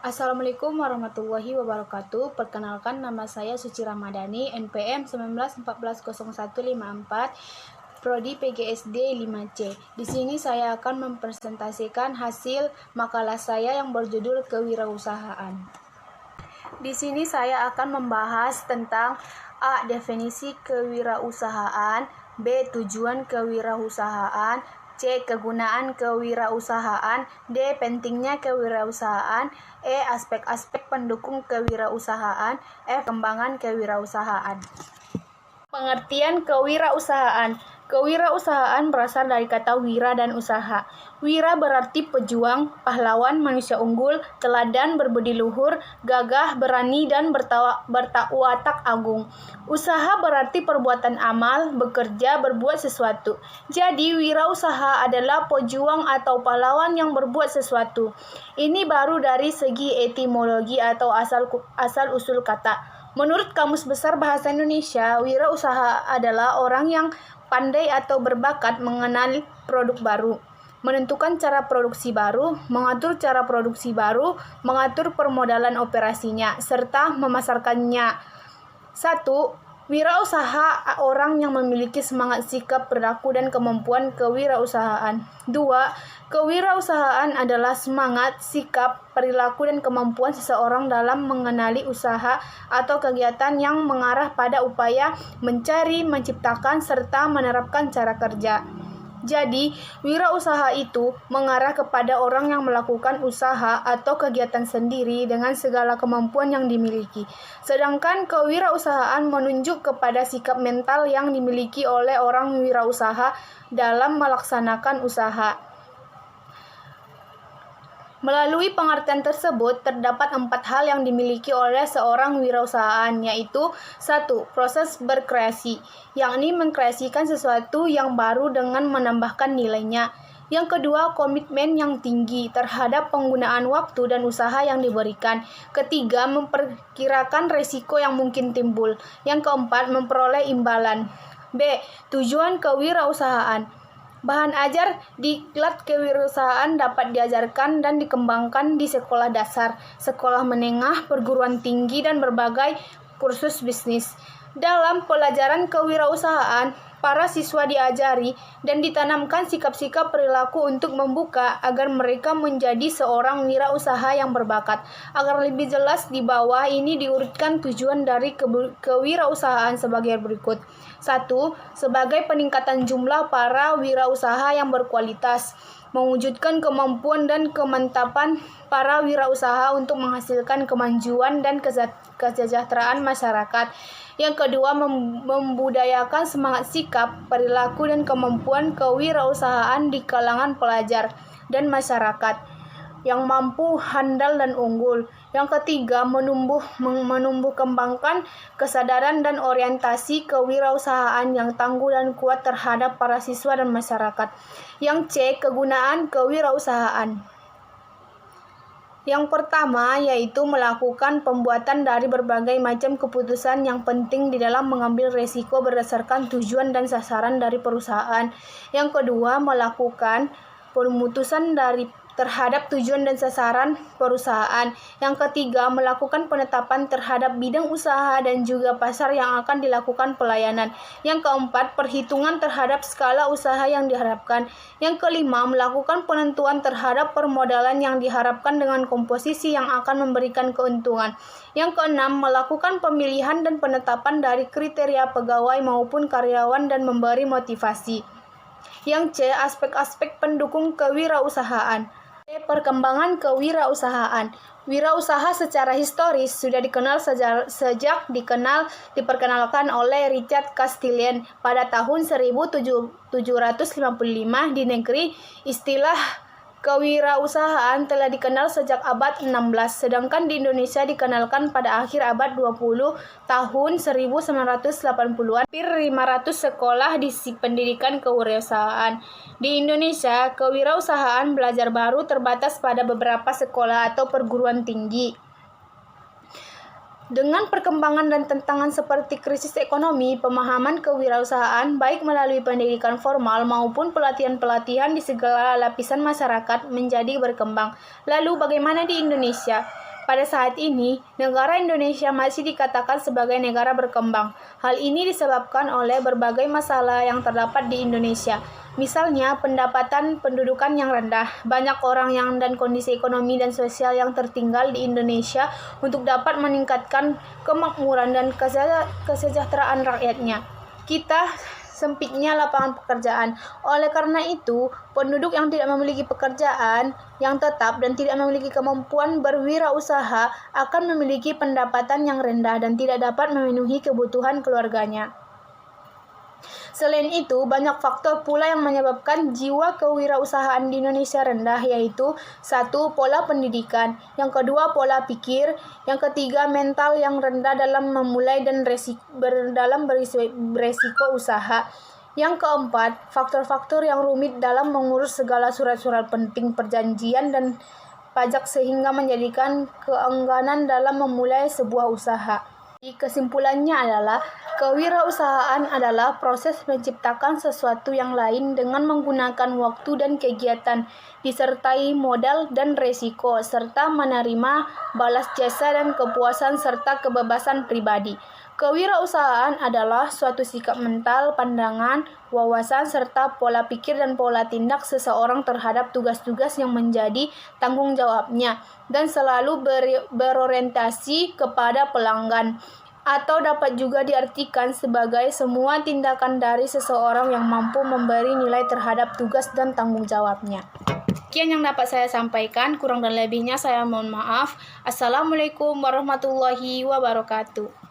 Assalamualaikum warahmatullahi wabarakatuh. Perkenalkan, nama saya Suci Ramadhani, NPM 19140154, Prodi PGSD 5C. Di sini saya akan mempresentasikan hasil makalah saya yang berjudul Kewirausahaan. Di sini saya akan membahas tentang A. Definisi kewirausahaan, B. Tujuan kewirausahaan, C. Kegunaan kewirausahaan, D. Pentingnya kewirausahaan, E. Aspek-aspek pendukung kewirausahaan, F. Kembangan kewirausahaan. Pengertian kewirausahaan. Kewirausahaan berasal dari kata wira dan usaha. Wira berarti pejuang, pahlawan, manusia unggul, teladan, berbudi luhur, gagah, berani, dan berwatak agung. Usaha berarti perbuatan amal, bekerja, berbuat sesuatu. Jadi, wirausaha adalah pejuang atau pahlawan yang berbuat sesuatu. Ini baru dari segi etimologi atau asal-usul kata. Menurut Kamus Besar Bahasa Indonesia, wirausaha adalah orang yang pandai atau berbakat mengenal produk baru, menentukan cara produksi baru, mengatur cara produksi baru, mengatur permodalan operasinya, serta memasarkannya. 1. Wirausaha orang yang memiliki semangat, sikap, perilaku, dan kemampuan kewirausahaan. 2. Kewirausahaan adalah semangat, sikap, perilaku, dan kemampuan seseorang dalam mengenali usaha atau kegiatan yang mengarah pada upaya mencari, menciptakan, serta menerapkan cara kerja. Jadi, wirausaha itu mengarah kepada orang yang melakukan usaha atau kegiatan sendiri dengan segala kemampuan yang dimiliki. Sedangkan kewirausahaan menunjuk kepada sikap mental yang dimiliki oleh orang wirausaha dalam melaksanakan usaha. Melalui pengertian tersebut, terdapat 4 hal yang dimiliki oleh seorang wirausahaan, yaitu 1. Proses berkreasi, yakni mengkreasikan sesuatu yang baru dengan menambahkan nilainya. Yang kedua, komitmen yang tinggi terhadap penggunaan waktu dan usaha yang diberikan. Ketiga, memperkirakan risiko yang mungkin timbul. Yang keempat, memperoleh imbalan. B. Tujuan kewirausahaan. Bahan ajar diklat kewirausahaan dapat diajarkan dan dikembangkan di sekolah dasar, sekolah menengah, perguruan tinggi, dan berbagai kursus bisnis. Dalam pelajaran kewirausahaan, para siswa diajari dan ditanamkan sikap-sikap perilaku untuk membuka agar mereka menjadi seorang wirausaha yang berbakat. Agar lebih jelas, di bawah ini diurutkan tujuan dari kewirausahaan sebagai berikut. 1. Sebagai peningkatan jumlah para wirausaha yang berkualitas, mewujudkan kemampuan dan kemantapan para wirausaha untuk menghasilkan kemajuan dan kesejahteraan masyarakat. Yang kedua, membudayakan semangat, sikap, perilaku, dan kemampuan kewirausahaan di kalangan pelajar dan masyarakat yang mampu, handal, dan unggul. Yang ketiga, menumbuh kembangkan kesadaran dan orientasi kewirausahaan yang tangguh dan kuat terhadap para siswa dan masyarakat. Yang C. Kegunaan kewirausahaan. Yang pertama, yaitu melakukan pembuatan dari berbagai macam keputusan yang penting di dalam mengambil risiko berdasarkan tujuan dan sasaran dari perusahaan. Yang kedua, melakukan pemutusan terhadap tujuan dan sasaran perusahaan. Yang ketiga, melakukan penetapan terhadap bidang usaha dan juga pasar yang akan dilakukan pelayanan. Yang keempat, perhitungan terhadap skala usaha yang diharapkan. Yang kelima, melakukan penentuan terhadap permodalan yang diharapkan dengan komposisi yang akan memberikan keuntungan. Yang keenam, melakukan pemilihan dan penetapan dari kriteria pegawai maupun karyawan dan memberi motivasi. Yang C. Aspek-aspek pendukung kewirausahaan. Perkembangan kewirausahaan. Wirausaha secara historis sudah dikenal sejak diperkenalkan oleh Richard Castilian pada tahun 1755 di negeri. Istilah kewirausahaan telah dikenal sejak abad 16, sedangkan di Indonesia dikenalkan pada akhir abad 20 tahun 1980-an. Hampir 500 sekolah di pendidikan kewirausahaan. Di Indonesia, kewirausahaan belajar baru terbatas pada beberapa sekolah atau perguruan tinggi. Dengan perkembangan dan tantangan seperti krisis ekonomi, pemahaman kewirausahaan baik melalui pendidikan formal maupun pelatihan-pelatihan di segala lapisan masyarakat menjadi berkembang. Lalu bagaimana di Indonesia? Pada saat ini, negara Indonesia masih dikatakan sebagai negara berkembang. Hal ini disebabkan oleh berbagai masalah yang terdapat di Indonesia. Misalnya, pendapatan pendudukan yang rendah, banyak orang dan kondisi ekonomi dan sosial yang tertinggal di Indonesia untuk dapat meningkatkan kemakmuran dan kesejahteraan rakyatnya. Sempitnya lapangan pekerjaan. Oleh karena itu, penduduk yang tidak memiliki pekerjaan yang tetap dan tidak memiliki kemampuan berwirausaha akan memiliki pendapatan yang rendah dan tidak dapat memenuhi kebutuhan keluarganya. Selain itu, banyak faktor pula yang menyebabkan jiwa kewirausahaan di Indonesia rendah, yaitu 1. Pola pendidikan, yang kedua pola pikir, yang ketiga mental yang rendah dalam memulai dan berisiko usaha. Yang keempat, faktor-faktor yang rumit dalam mengurus segala surat-surat penting, perjanjian, dan pajak sehingga menjadikan keengganan dalam memulai sebuah usaha. Kesimpulannya adalah, kewirausahaan adalah proses menciptakan sesuatu yang lain dengan menggunakan waktu dan kegiatan, disertai modal dan resiko, serta menerima balas jasa dan kepuasan serta kebebasan pribadi. Kewirausahaan adalah suatu sikap mental, pandangan, wawasan, serta pola pikir dan pola tindak seseorang terhadap tugas-tugas yang menjadi tanggung jawabnya, dan selalu berorientasi kepada pelanggan. Atau dapat juga diartikan sebagai semua tindakan dari seseorang yang mampu memberi nilai terhadap tugas dan tanggung jawabnya. Sekian yang dapat saya sampaikan, kurang dan lebihnya saya mohon maaf. Assalamualaikum warahmatullahi wabarakatuh.